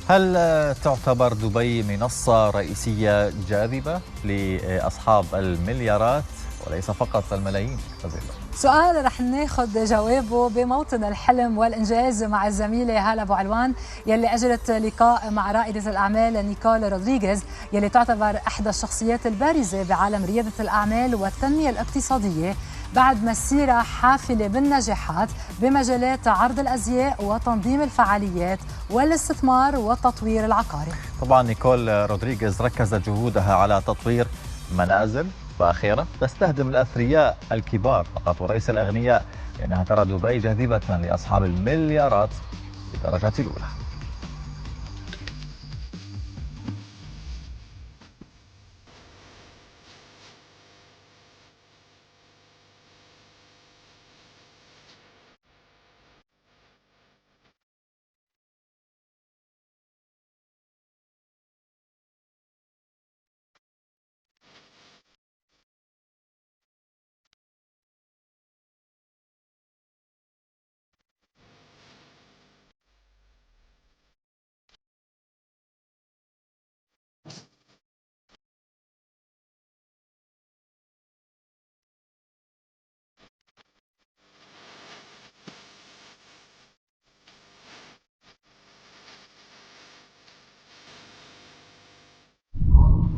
هل تعتبر دبي منصة رئيسية جاذبة لأصحاب المليارات وليس فقط الملايين؟ سؤال رح ناخذ جوابه بموطن الحلم والإنجاز مع الزميلة هالة أبو علوان يلي أجرت لقاء مع رائدة الأعمال نيكول رودريغيز يلي تعتبر إحدى الشخصيات البارزة بعالم ريادة الأعمال والتنمية الاقتصادية بعد مسيرة حافلة بالنجاحات بمجالات عرض الأزياء وتنظيم الفعاليات والاستثمار والتطوير العقاري. طبعا نيكول رودريغيز ركزت جهودها على تطوير منازل فاخرة تستهدف الأثرياء الكبار فقط وليس الأغنياء، لأنها ترى دبي جاذبة لأصحاب المليارات بالدرجة الأولى.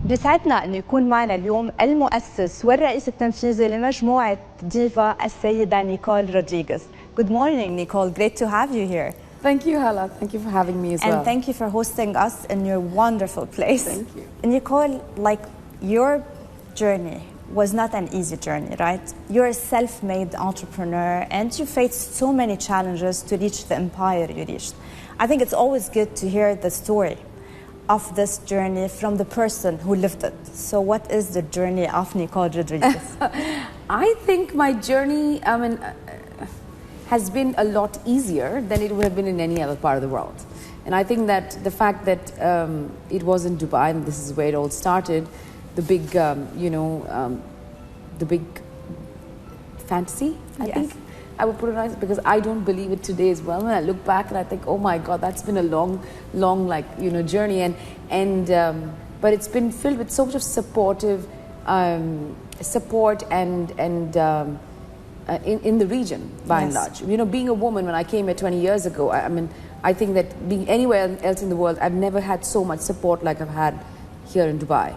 بيسعدنا أن يكون معنا اليوم المؤسس والرئيس التنفيذي لمجموعة ديفا السيدة نيكول رودريغيز. Good morning, Nicole. Great to have you here. Thank you, Hala. Thank you for having me as well. And thank you for hosting us in your wonderful place. Thank you. Nicole, like your journey was not an easy journey, right? You're a self-made entrepreneur and you faced so many challenges to reach the empire you reached. I think it's always good to hear the story of this journey from the person who lived it. So what is the journey of Nicole Rodriguez? I think my journey, has been a lot easier than it would have been in any other part of the world. And I think that the fact that it was in Dubai, and this is where it all started, the big, the big fantasy, I think I would put it like, because I don't believe it today as well. When I look back and I think, oh my God, that's been a long, journey. But it's been filled with so much of supportive support and in the region, by and large. You know, being a woman, when I came here 20 years ago, I think that being anywhere else in the world, I've never had so much support like I've had here in Dubai.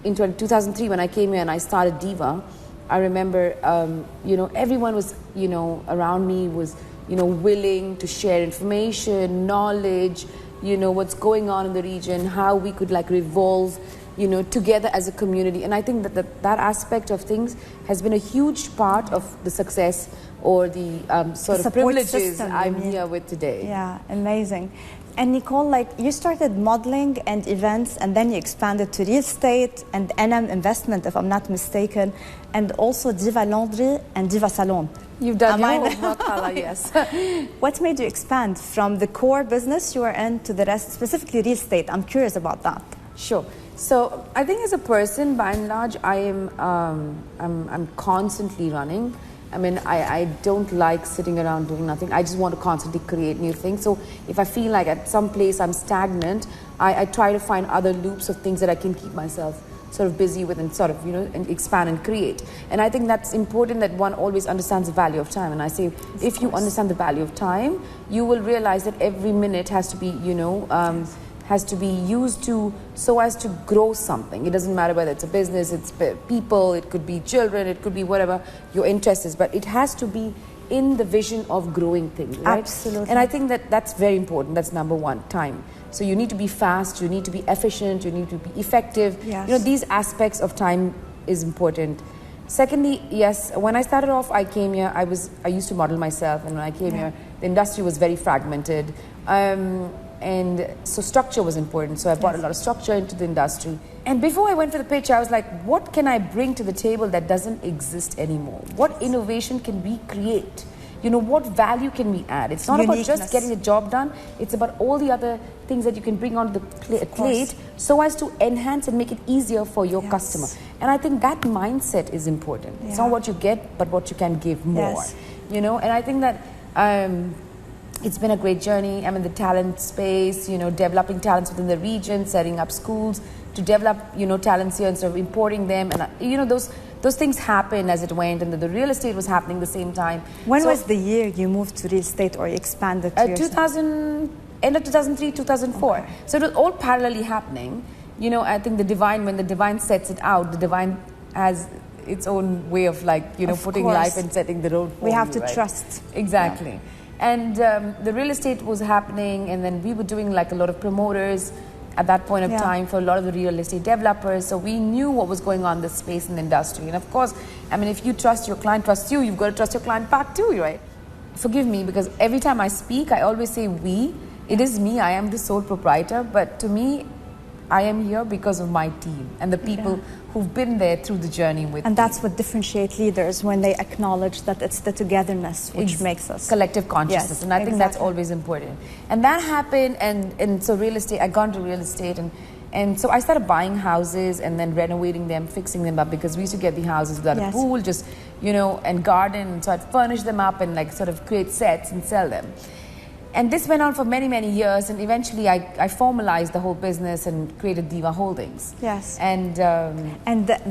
In 2003, when I came here and I started Diva, I remember, everyone was, around me was, willing to share information, knowledge, what's going on in the region, how we could revolve, together as a community. And I think that aspect of things has been a huge part of the success or the sort of privileges system, I'm here with today. Yeah, amazing. And Nicole, you started modeling and events, and then you expanded to real estate and NM investment, if I'm not mistaken, and also Diva Laundry and Diva Salon. You've done your homework, yes. What made you expand from the core business you were in to the rest, specifically real estate? I'm curious about that. Sure. So I think as a person, by and large, I'm constantly running. I don't like sitting around doing nothing. I just want to constantly create new things. So if I feel like at some place I'm stagnant, I try to find other loops of things that I can keep myself sort of busy with and sort of, and expand and create. And I think that's important that one always understands the value of time. And I say, if you understand the value of time, you will realize that every minute has to be, has to be used so as to grow something. It doesn't matter whether it's a business, it's people, it could be children, it could be whatever your interest is, but it has to be in the vision of growing things, right? Absolutely. And I think that's very important. That's number one, time. So you need to be fast, you need to be efficient, you need to be effective. Yes. These aspects of time is important. Secondly, yes, when I started off, I came here, I used to model myself, and when I came here, the industry was very fragmented. And so structure was important. So I brought a lot of structure into the industry. And before I went for the pitch, I was like, what can I bring to the table that doesn't exist anymore? What innovation can we create? What value can we add? It's not about just getting the job done. It's about all the other things that you can bring onto the plate so as to enhance and make it easier for your customer. And I think that mindset is important. It's not what you get, but what you can give more. And I think that it's been a great journey. I'm in the talent space, you know, developing talents within the region, setting up schools to develop, you know, talents here instead of importing them. And, you know, those things happened as it went, and the real estate was happening at the same time. When was the year you moved to real estate or you expanded to 2000, end of 2003, 2004. Okay. So it was all parallelly happening. You know, I think the divine, when the divine sets it out, the divine has its own way of, like, you know, putting life and setting the road for we have you, to right? trust. Exactly. Yeah. And the real estate was happening, and then we were doing like a lot of promoters at that point of time for a lot of the real estate developers. So we knew what was going on in the space in the industry. And of course, I mean, if you trust your client trusts you, you've got to trust your client back too, right? Forgive me, because every time I speak, I always say we. It is me, I am the sole proprietor, but to me, I am here because of my team and the people who've been there through the journey with me. And that's what differentiates leaders, when they acknowledge that it's the togetherness which makes us. Collective consciousness. Yes, and I think that's always important. And that happened, and so real estate, I got into real estate, and so I started buying houses and then renovating them, fixing them up, because we used to get the houses without a pool, just, you know, and garden. And so I'd furnish them up and like sort of create sets and sell them. And this went on for many, many years, and eventually I formalized the whole business and created Diva Holdings. Yes. And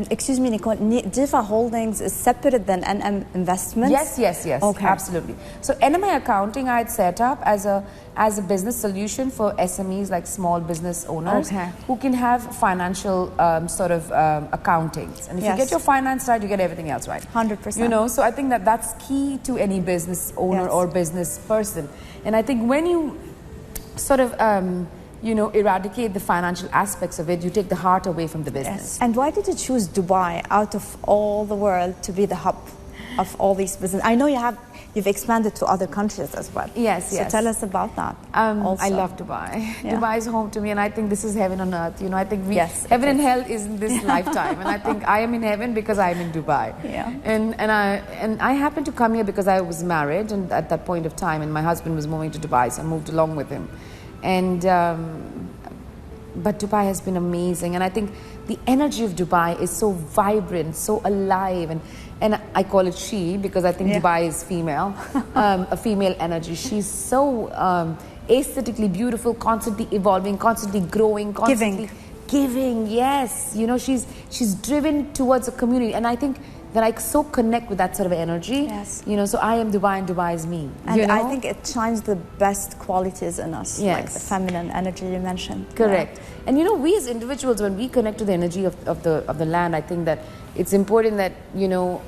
excuse me, Nicole, Diva Holdings is separate than NM Investments? Yes. Okay. Absolutely. So NMI Accounting I had set up as a business solution for SMEs, like small business owners, who can have financial accountings. And if you get your finance right, you get everything else right. 100%. You know, so I think that that's key to any business owner or business person. And I think when you sort of, you know, eradicate the financial aspects of it, you take the heart away from the business. Yes. And why did you choose Dubai out of all the world to be the hub of all these business? I know you've expanded to other countries as well. Yes. So tell us about that. I love Dubai. Dubai is home to me, and I think this is heaven on earth. You know, I think heaven and hell is in this lifetime, and I think I am in heaven because I am in Dubai. Yeah. And I happened to come here because I was married, and at that point of time, and my husband was moving to Dubai, so I moved along with him. And but Dubai has been amazing, and I think the energy of Dubai is so vibrant, so alive, and I call it she because I think Dubai is female, a female energy. She's so aesthetically beautiful, constantly evolving, constantly growing, constantly giving. Yes, you know, she's driven towards a community, and I think that I so connect with that sort of energy. Yes. You know, so I am Dubai and Dubai is me. And you know? I think it shines the best qualities in us, like the feminine energy you mentioned. Correct. And you know, we as individuals, when we connect to the energy of the land, I think that it's important that, you know,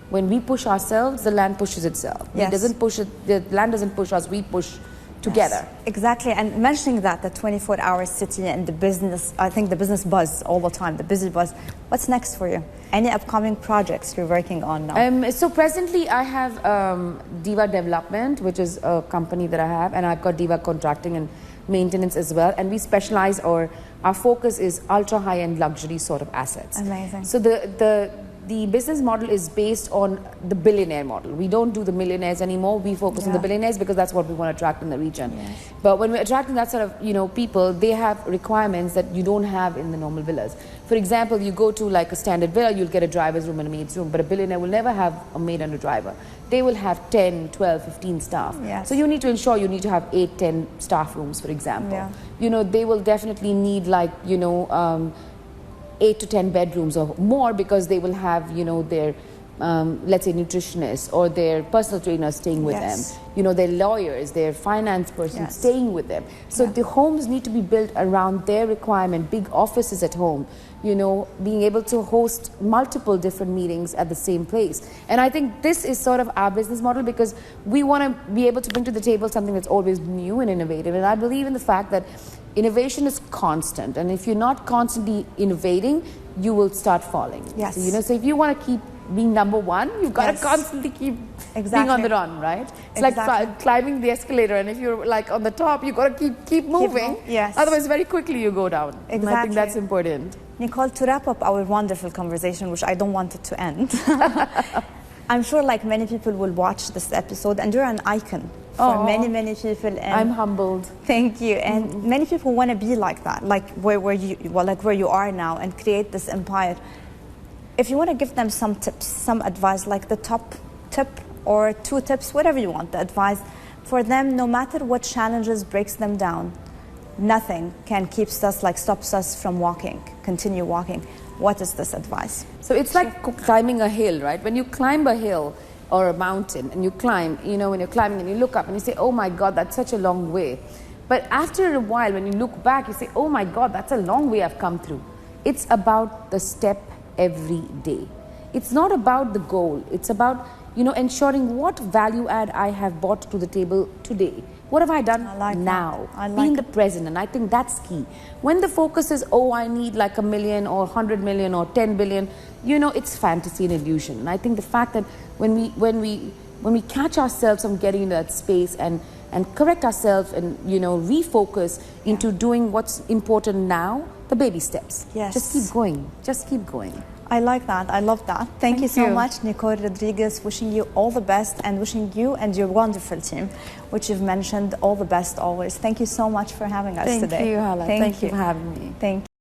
when we push ourselves, the land pushes itself. Yes. It doesn't push it, the land doesn't push us, we push together. Yes, exactly. And mentioning that, the 24-hour city and the business, I think the business buzz all the time, the busy buzz. What's next for you? Any upcoming projects you're working on now? So presently I have Diva Development, which is a company that I have, and I've got Diva Contracting and Maintenance as well. And we specialize, or our focus is ultra high-end luxury sort of assets. Amazing. So the business model is based on the billionaire model. We don't do the millionaires anymore. We focus on the billionaires because that's what we want to attract in the region. Yes. But when we're attracting that sort of, you know, people, they have requirements that you don't have in the normal villas. For example, you go to like a standard villa, you'll get a driver's room and a maid's room, but a billionaire will never have a maid and a driver. They will have 10, 12, 15 staff. Yes. So you need to ensure you need to have 8, 10 staff rooms, for example. Yeah. You know, they will definitely need like, you know, 8 to 10 bedrooms or more, because they will have, you know, their let's say nutritionists or their personal trainers staying with them, you know, their lawyers, their finance person staying with them. So the homes need to be built around their requirement, big offices at home, you know, being able to host multiple different meetings at the same place. And I think this is sort of our business model, because we want to be able to bring to the table something that's always new and innovative. And I believe in the fact that innovation is constant, and if you're not constantly innovating, you will start falling. Yes. So, you know, so if you want to keep being number one, you've got to constantly keep being on the run, right? It's like climbing the escalator, and if you're like on the top, you've got to keep moving. Yes. Otherwise, very quickly you go down. Exactly. And I think that's important. Nicole, to wrap up our wonderful conversation, which I don't want it to end, I'm sure like many people will watch this episode, and you're an icon for many people. And I'm humbled. Thank you. And many people want to be like that, like where you are now, and create this empire. If you want to give them some tips, some advice, like the top tip or 2 tips, whatever you want, the advice, for them, no matter what challenges breaks them down, nothing can stops us from walking, continue walking. What is this advice? So it's like climbing a hill, right? When you climb a hill or a mountain and you climb, you know, when you're climbing and you look up and you say, oh my God, that's such a long way. But after a while, when you look back, you say, oh my God, that's a long way I've come through. It's about the step every day. It's not about the goal. It's about, you know, ensuring what value add I have brought to the table today. What have I done now? Be in the present, and I think that's key. When the focus is, oh, I need like 1 million or 100 million or 10 billion, you know, it's fantasy and illusion. And I think the fact that when we catch ourselves from getting into that space and correct ourselves and, you know, refocus into doing what's important now, the baby steps. Yes. Just keep going. Just keep going. I like that. I love that. Thank you so much, Nicole Rodriguez. Wishing you all the best and wishing you and your wonderful team, which you've mentioned, all the best always. Thank you so much for having us today. Thank you, Hala. Thank you for having me. Thank you.